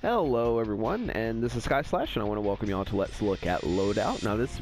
Hello everyone, and this is Sky Slash, and I want to welcome you all to Let's Look at Loadout. Now this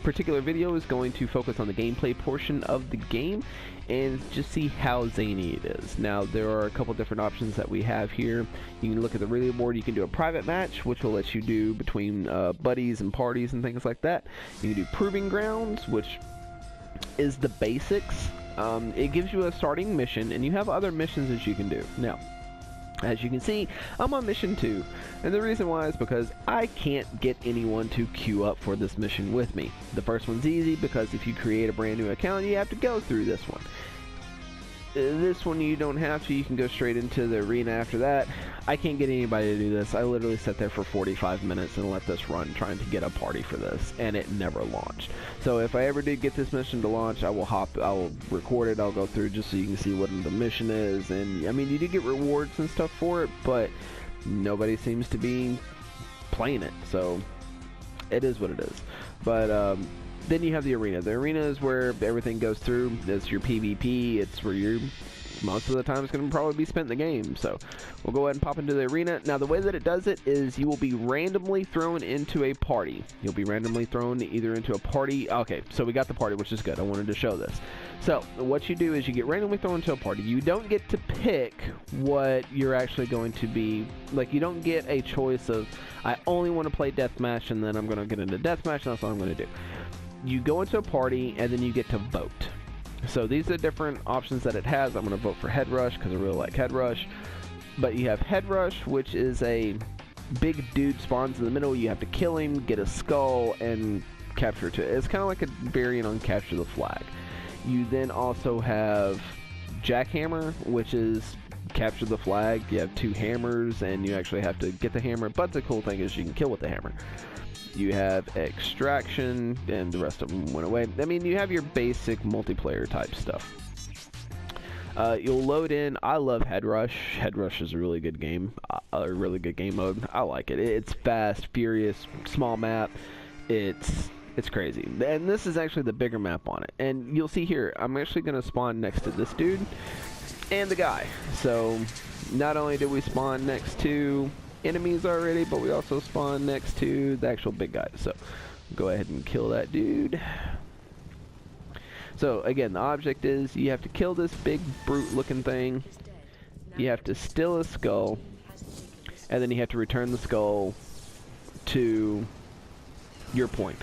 particular video is going to focus on the gameplay portion of the game and just see how zany it is. Now there are a couple different options that we have here. You can look at the radio board, you can do a private match, which will let you do between buddies and parties and things like that. You can do Proving Grounds, which is the basics. It gives you a starting mission, and you have other missions that you can do. Now, as you can see, I'm on mission 2, and the reason why is because I can't get anyone to queue up for this mission with me. The first one's easy because if you create a brand new account, you have to go through this one. This one you don't have to, you can go straight into the arena after that. I can't get anybody to do this. I literally sat there for 45 minutes and let this run trying to get a party for this, and it never launched. So if I ever did get this mission to launch, I'll record it, I'll go through just so you can see what the mission is, and I mean you do get rewards and stuff for it, but nobody seems to be playing it, so it is what it is. But then you have the arena. The arena is where everything goes through. It's your PvP. It's where you're most of the time it's going to probably be spent in the game. So we'll go ahead and pop into the arena. Now the way that it does it is you will be randomly thrown into a party. You'll be randomly thrown either into a party. Okay, so we got the party, which is good. I wanted to show this. So what you do is you get randomly thrown into a party. You don't get to pick what you're actually going to be. Like, you don't get a choice of, I only want to play deathmatch and then I'm going to get into deathmatch and that's what I'm going to do. You go into a party and then you get to vote. So these are different options that it has. I'm going to vote for Head Rush because I really like Head Rush. But you have Head Rush, which is a big dude spawns in the middle. You have to kill him, get a skull, and capture it. It's kind of like a variant on Capture the Flag. You then also have Jackhammer, which is capture the flag. You have 2 hammers and you actually have to get the hammer, but the cool thing is you can kill with the hammer. You have Extraction, and the rest of them went away. I mean, you have your basic multiplayer type stuff. You'll load in. I love Head Rush. Head Rush is a really good game, a really good game mode. I like it. It's fast, furious, small map. It's crazy. And this is actually the bigger map on it. And you'll see here, I'm actually going to spawn next to this dude and the guy. So not only do we spawn next to enemies already, but we also spawn next to the actual big guy. So go ahead and kill that dude. So again, the object is you have to kill this big brute looking thing. You have to steal a skull, and then you have to return the skull to your point.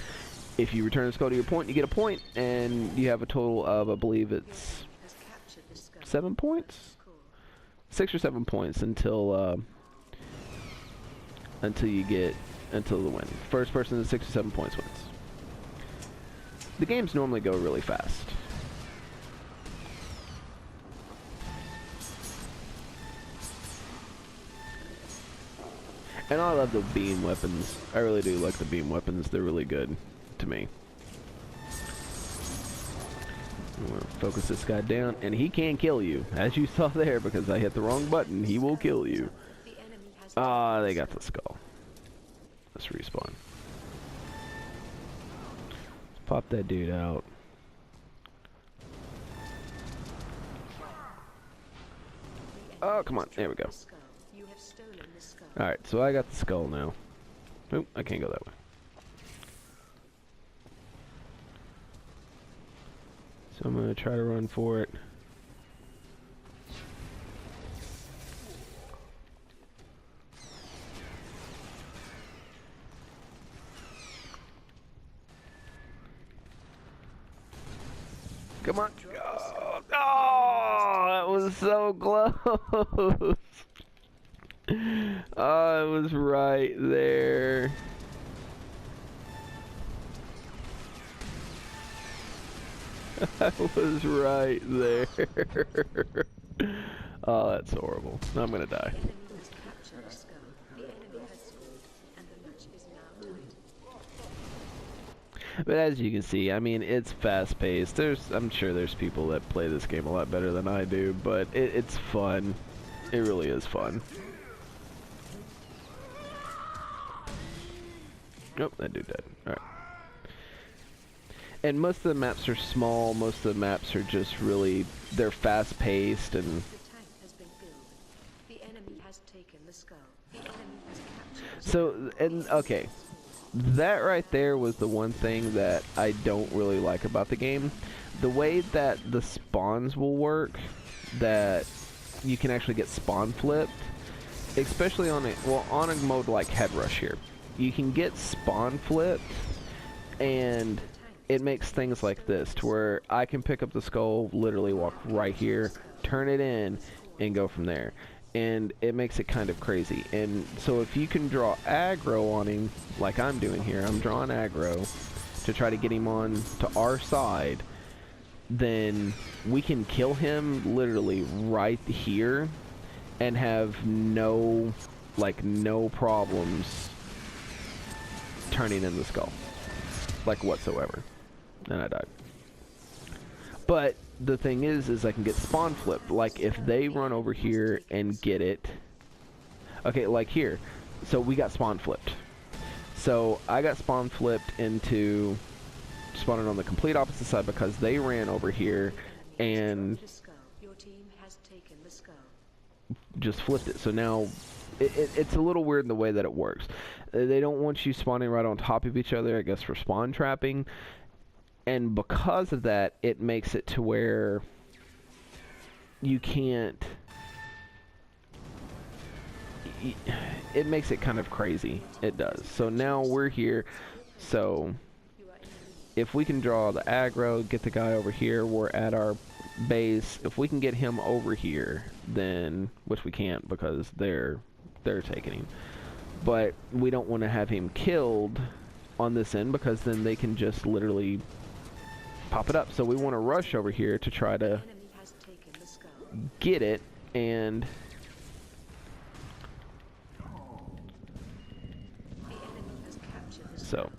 If you return the skull to your point, you get a point, and you have a total of, I believe it's 7 points? 6 or 7 points until the win. First person to 6 or 7 points wins. The games normally go really fast. And I love the beam weapons. I really do like the beam weapons. They're really good to me. I'm gonna focus this guy down, and he can kill you, as you saw there, because I hit the wrong button. He will kill you. Ah, they got the skull. Let's respawn. Let's pop that dude out. Oh, come on. There we go. Alright, so I got the skull now. Nope, I can't go that way. So I'm going to try to run for it. Come on. Oh, oh, that was so close. Oh, it was right there. I was right there. Oh, that's horrible. I'm gonna die. But as you can see, I mean, it's fast-paced. I'm sure there's people that play this game a lot better than I do, but it's fun. It really is fun. Nope, that dude died. Alright. And most of the maps are small. Most of the maps are just really, they're fast-paced and... The tank has been built. The enemy has taken the skull. So, and okay, that right there was the one thing that I don't really like about the game. The way that the spawns will work, that you can actually get spawn flipped, especially on a mode like Head Rush here. You can get spawn flipped, and it makes things like this, to where I can pick up the skull, literally walk right here, turn it in, and go from there. And it makes it kind of crazy. And so if you can draw aggro on him, like I'm doing here, I'm drawing aggro to try to get him on to our side, then we can kill him literally right here and have no problems turning in the skull, like whatsoever. And I died. But the thing is I can get spawn flipped. Like if they run over here and get it, okay, like here, so we got spawn flipped. So I got spawn flipped into spawning on the complete opposite side because they ran over here and just flipped it. So now it's a little weird in the way that it works. They don't want you spawning right on top of each other, I guess, for spawn trapping. And because of that, it makes it to where you can't... It makes it kind of crazy. It does. So now we're here. So if we can draw the aggro, get the guy over here, we're at our base. If we can get him over here, then... Which we can't because they're taking him. But we don't want to have him killed on this end because then they can just literally pop it up. So we want to rush over here to try to get it, and so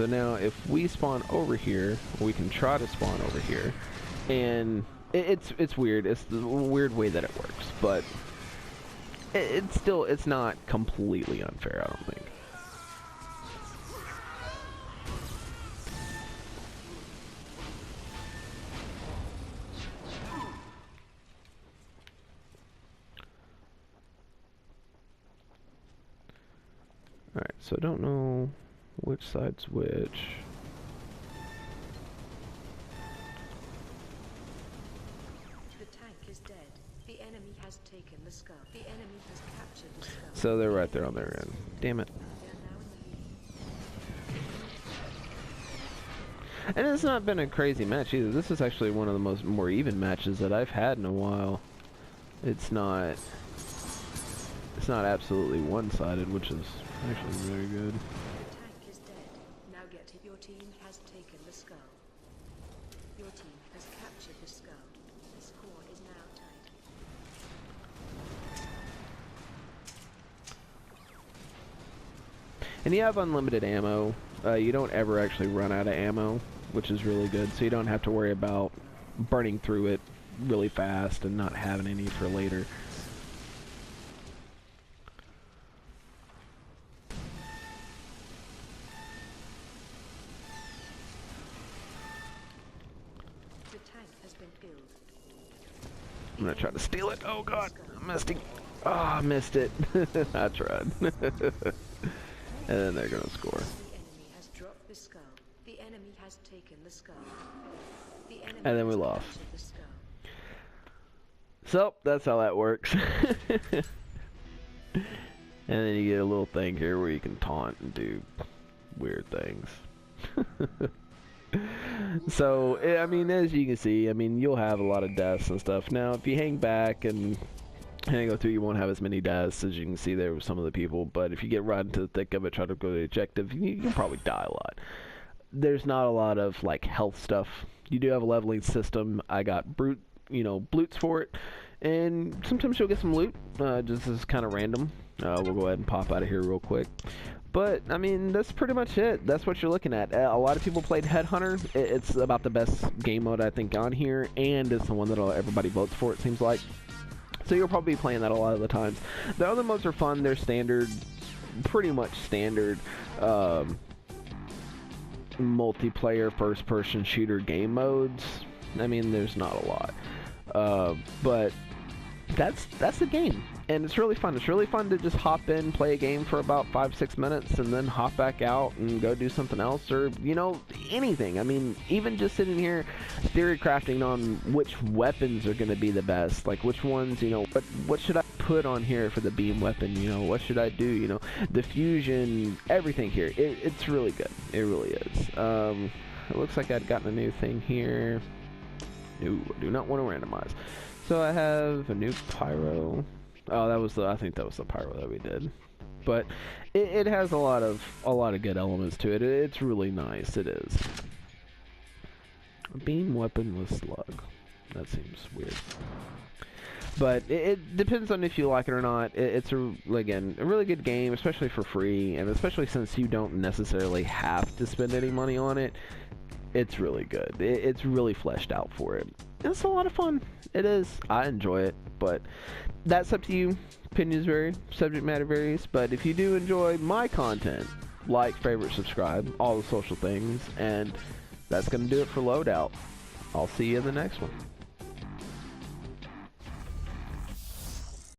now if we spawn over here, we can try to spawn over here, and it's weird. It's the weird way that it works, but it's not completely unfair, I don't think. Alright, so I don't know which side's which. The tank is dead. The enemy has taken the skull. The enemy has captured the skull. So they're right there on their end. Damn it. And it's not been a crazy match either. This is actually one of the more even matches that I've had in a while. It's not absolutely one-sided, which is actually very good. The tank is dead. Now get it. Your team has taken the skull. Your team has captured the skull. The score is now tied. And you have unlimited ammo. You don't ever actually run out of ammo, which is really good. So you don't have to worry about burning through it really fast and not having any for later. I'm gonna try to steal it. Oh god, I missed it. Oh, I missed it. I tried. And then they're gonna score. The enemy has dropped the skull. The enemy has taken the skull. The enemy And then we has lost. captured the skull. So that's how that works. And then you get a little thing here where you can taunt and do weird things. So, I mean, as you can see, I mean, you'll have a lot of deaths and stuff. Now, if you hang back and go through, you won't have as many deaths as you can see there with some of the people. But if you get right into the thick of it, try to go to the objective, you'll probably die a lot. There's not a lot of, like, health stuff. You do have a leveling system. I got bloots for it. And sometimes you'll get some loot, just as kind of random. We'll go ahead and pop out of here real quick. But, I mean, that's pretty much it. That's what you're looking at. A lot of people played Headhunter. It's about the best game mode, I think, on here. And it's the one that everybody votes for, it seems like. So you'll probably be playing that a lot of the times. The other modes are fun. They're standard, pretty much standard multiplayer first-person shooter game modes. I mean, there's not a lot. But that's the game, and it's really fun. It's really fun to just hop in, play a game for about 5-6 minutes, and then hop back out and go do something else, or you know, anything. I mean, even just sitting here theory crafting on which weapons are going to be the best, like which ones, you know, what should I put on here for the beam weapon, you know, what should I do, you know, the fusion, everything here. It's really good. It really is. It looks like I'd gotten a new thing here. No, I do not want to randomize. So I have a new pyro. Oh, that was I think that was the pyro that we did. But it has a lot of good elements to it. It's really nice. It is. A beam weapon with slug. That seems weird. But it depends on if you like it or not. It's again a really good game, especially for free, and especially since you don't necessarily have to spend any money on it. It's really good. It's really fleshed out for it. It's a lot of fun. It is. I enjoy it, but that's up to you. Opinions vary, subject matter varies, but if you do enjoy my content, like, favorite, subscribe, all the social things, and that's going to do it for Loadout. I'll see you in the next one.